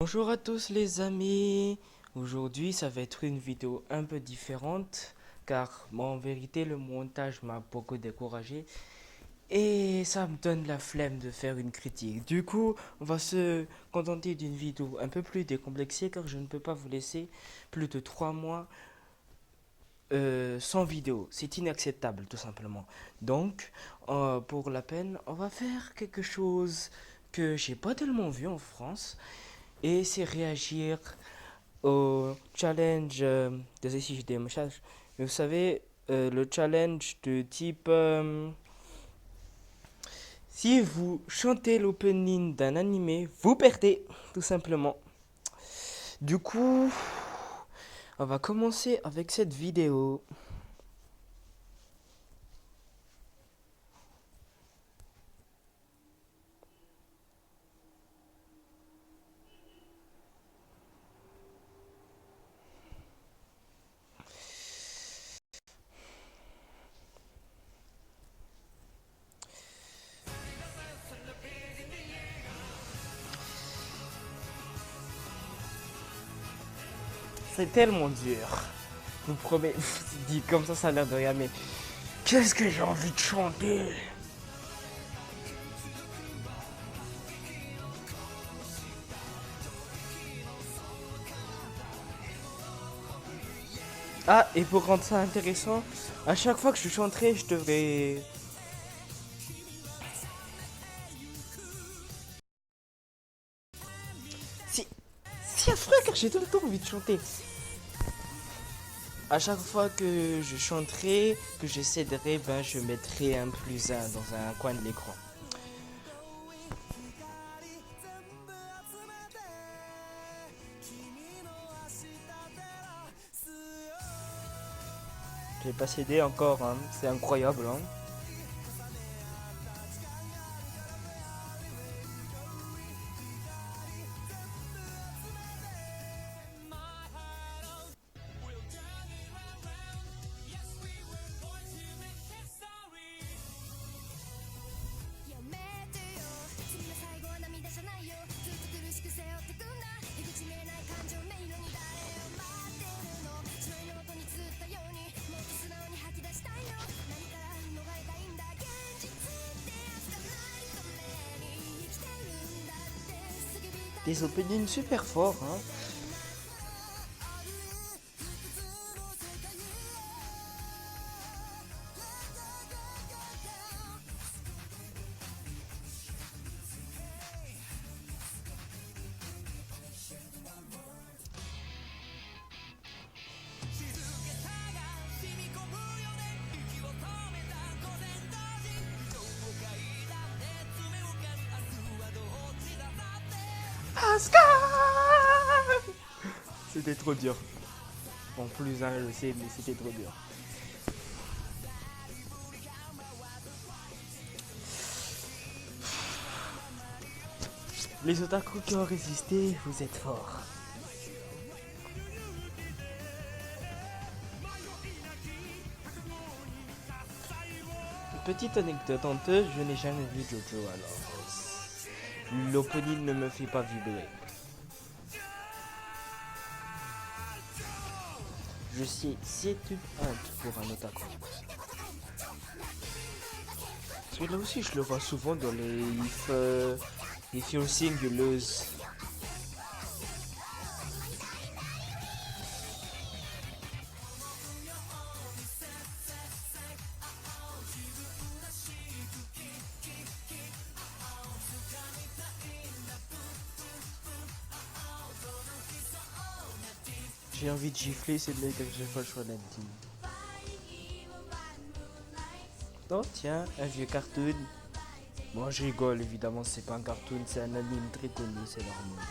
Bonjour à tous les amis. Aujourd'hui ça va être une vidéo un peu différente car moi, en vérité le montage m'a beaucoup découragé et ça me donne la flemme de faire une critique. Du coup on va se contenter d'une vidéo un peu plus décomplexée car je ne peux pas vous laisser plus de 3 mois sans vidéo. C'est inacceptable tout simplement. Donc pour la peine on va faire quelque chose que j'ai pas tellement vu en France et c'est réagir au challenge ici j'ai des messages. Mais vous savez, le challenge de type si vous chantez l'opening d'un animé, vous perdez, tout simplement. Du coup, on va commencer avec cette vidéo. C'est tellement dur. Je vous promets, dit comme ça a l'air de rien, mais qu'est-ce que j'ai envie de chanter. Ah, et pour rendre ça intéressant, à chaque fois que je chanterai, je devrais... Si, si affreux car j'ai tout le temps envie de chanter. À chaque fois que je chanterai, que je céderai, ben je mettrai un plus un dans un coin de l'écran. Je vais pas céder encore, hein. C'est incroyable. Hein. Des openings super forts. Hein. Pascal. C'était trop dur. En plus un, je sais, mais c'était trop dur. Les otaku qui ont résisté, vous êtes forts. Petite anecdote honteuse, je n'ai jamais vu Jojo alors. L'opening ne me fait pas vibrer. Je sais, c'est une honte pour un otaku. Parce que là aussi, je le vois souvent dans les If You're Sing, You Lose. J'ai envie de gifler, c'est de là que j'ai pas le choix d'être dit. Oh tiens, un vieux cartoon. Bon, je rigole, évidemment, c'est pas un cartoon, c'est un anime très connu, c'est normal.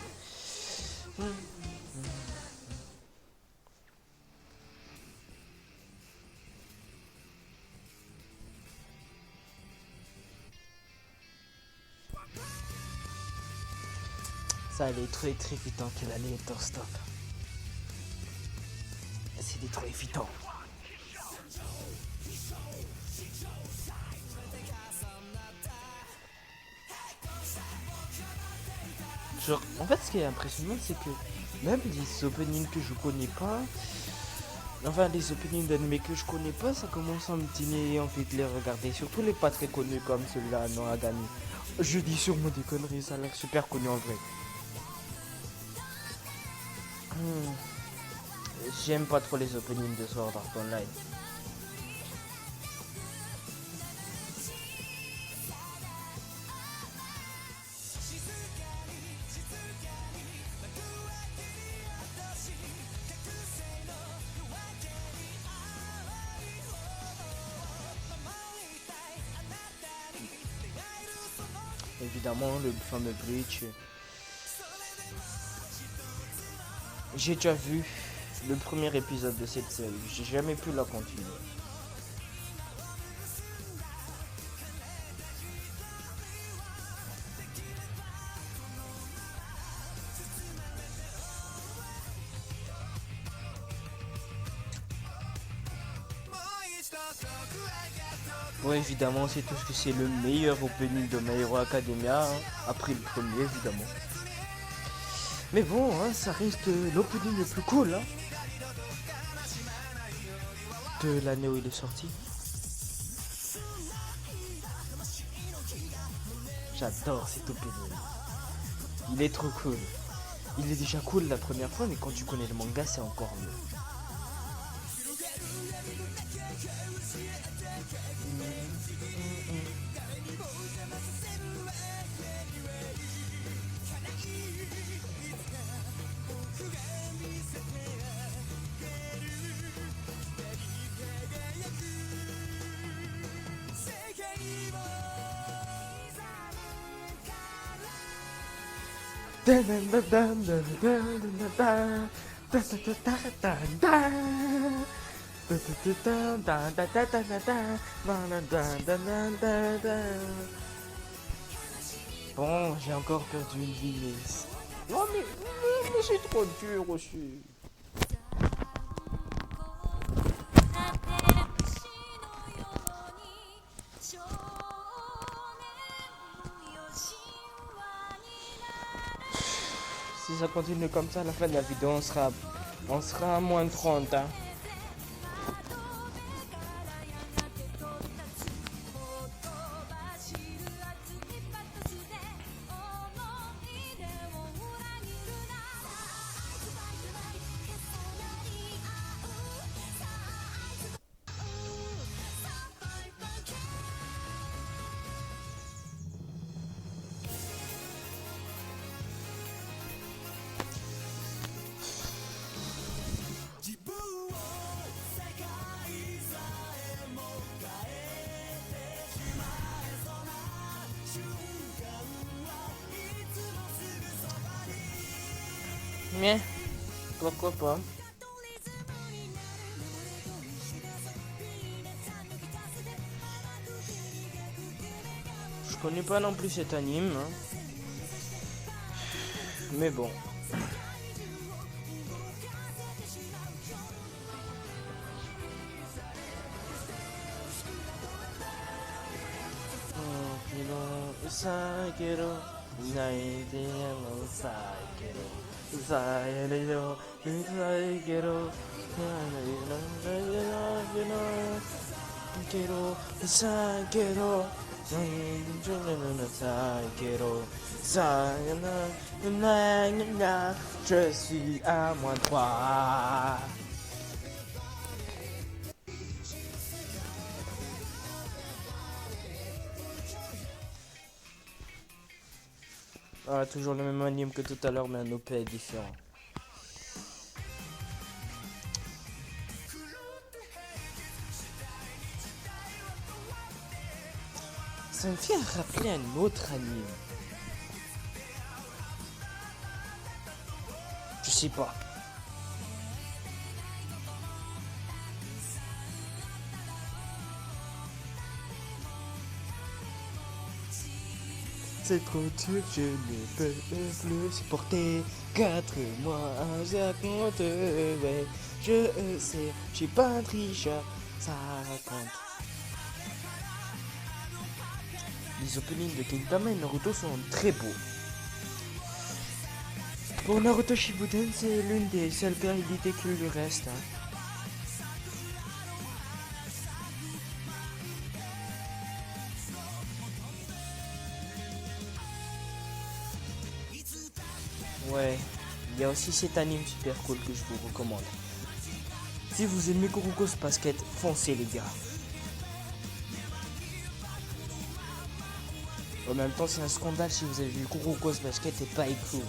Ça allait trop être évident qu'elle allait être en stop. C'était trop évident. Genre, en fait, ce qui est impressionnant, c'est que même les openings que je connais pas, enfin, les openings d'anime que je connais pas, ça commence à me donner envie de les regarder. Surtout les pas très connus comme celui-là, No Agami. Je dis sûrement des conneries, ça a l'air super connu en vrai. Hmm, J'aime pas trop les openings de Sword Art Online. Évidemment, le fameux Bleach. J'ai déjà vu le premier épisode de cette série. J'ai jamais pu la continuer. Bon, évidemment, c'est tout ce que c'est le meilleur opening de My Hero Academia, hein, après le premier, évidemment. Mais bon, hein, ça reste l'opening le plus cool hein, de l'année où il est sorti. J'adore cet opening. Il est trop cool. Il est déjà cool la première fois, mais quand tu connais le manga, c'est encore mieux. Bon, j'ai encore perdu une vie, mais... Non, mais c'est trop dur aussi. Si ça continue comme ça, à la fin de la vidéo, on sera à moins de 30, hein. Mais, pourquoi pas. Je connais pas non plus cet anime, hein. Mais bon. Je suis à moins 3. Ah, toujours le même anime que tout à l'heure, mais un OP différent. Ça me fait rappeler un autre anime. Je sais pas. C'est trop dur, je ne peux plus supporter 4 mois à compte. Ouais, je sais, je suis pas un tricheur, ça compte. Les openings de Gintama et Naruto sont très beaux. Pour Naruto Shippuden, c'est l'une des seules qualités qui lui reste. Hein. Ouais, il y a aussi cet anime super cool que je vous recommande. Si vous aimez Kuroko's Basket, foncez les gars. En même temps, c'est un scandale si vous avez vu Kuroko's Basket et pas Iku.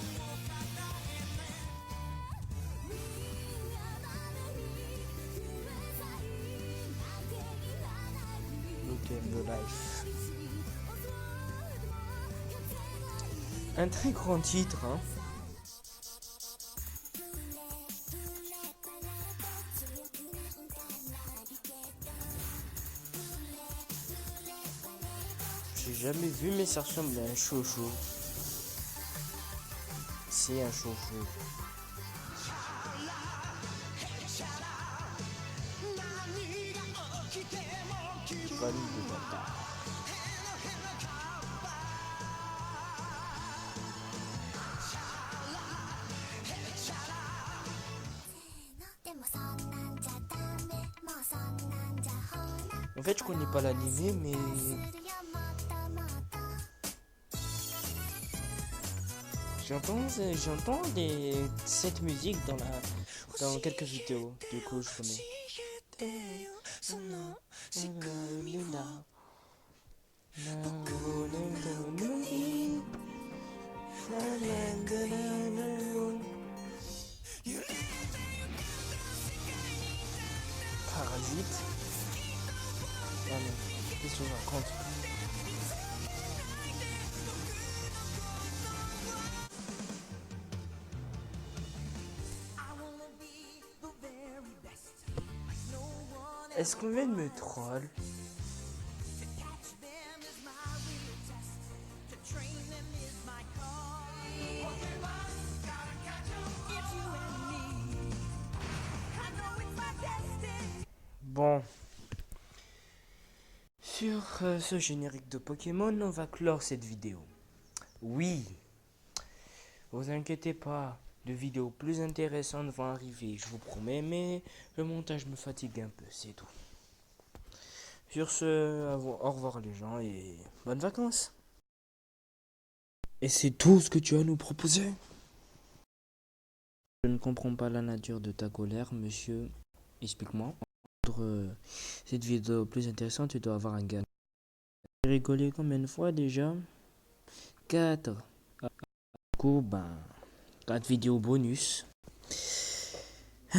Look at the life. Un très grand titre, hein. J'ai jamais vu, mais ça ressemble à un shoujo. C'est un shoujo. Famille de bâtards. En fait, je connais pas l'animé, mais j'entends cette musique dans quelques vidéos. Du coup, je connais. Parasite. Ah non, qu'est-ce que je raconte? Est-ce qu'on vient de me troll? Bon, sur ce générique de Pokémon, on va clore cette vidéo. Oui, vous inquiétez pas, de vidéos plus intéressantes vont arriver, je vous promets, mais le montage me fatigue un peu, c'est tout. Sur ce, au revoir les gens et bonnes vacances. Et c'est tout ce que tu as à nous proposer? Je ne comprends pas la nature de ta colère, monsieur. Explique-moi. Pour cette vidéo plus intéressante, tu dois avoir un gain. J'ai rigolé combien de fois déjà? 4. Du coup, ben, 4 vidéos bonus.